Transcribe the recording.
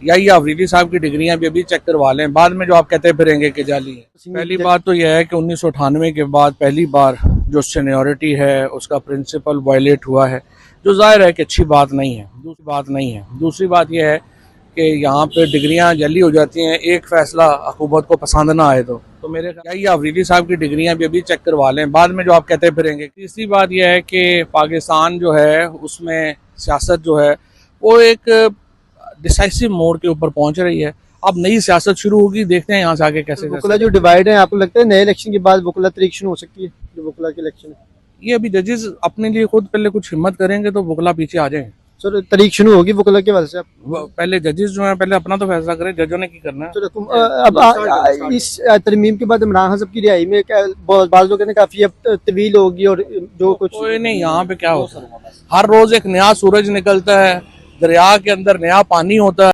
यही अफरीदी साहब की डिग्रियां भी अभी चेक करवा लें, बाद में जो आप कहते फिरेंगे कि जाली है। पहली बात तो यह है कि 1998 के बाद पहली बार जो सीनियरिटी है उसका प्रिंसिपल वायलेट हुआ है, जो जाहिर है कि अच्छी बात नहीं है। दूसरी बात यह है कि यहाँ पे डिग्रियां जल्दी हो जाती हैं, एक फैसला हुकूमत को पसंद ना आए तो मेरे यही अफरीदी साहब की डिग्रियां भी अभी चेक करवा लें, बाद में जो आप कहते फिरेंगे। तीसरी बात यह है कि पाकिस्तान जो है उसमें सियासत जो है वो एक डिसाइसिव मोड़ के ऊपर पहुंच रही है। अब नई सियासत शुरू होगी, देखते हैं यहाँ से आगे कैसे वकला जो डिवाइड है, आपको लगता है नए इलेक्शन के बाद वकला तरीक शुरू हो सकती है? जो वकला के इलेक्शन है ये अभी जजेस अपने लिए खुद पहले कुछ हिम्मत करेंगे तो वकला पीछे आ जाएंगे। सर, तरीक शुरू होगी वकला के वजह से? पहले जजेस जो है पहले अपना तो फैसला करें, जजों ने की करना है। अब इस तरमीम के बाद इमरान खान साहब की रिहाई में बाज़ लोग कहते हैं काफी अब तवील होगी, और जो कुछ कोई नहीं, यहाँ पे क्या होता है, हर रोज एक नया सूरज निकलता है, दरिया के अंदर नया पानी होता है।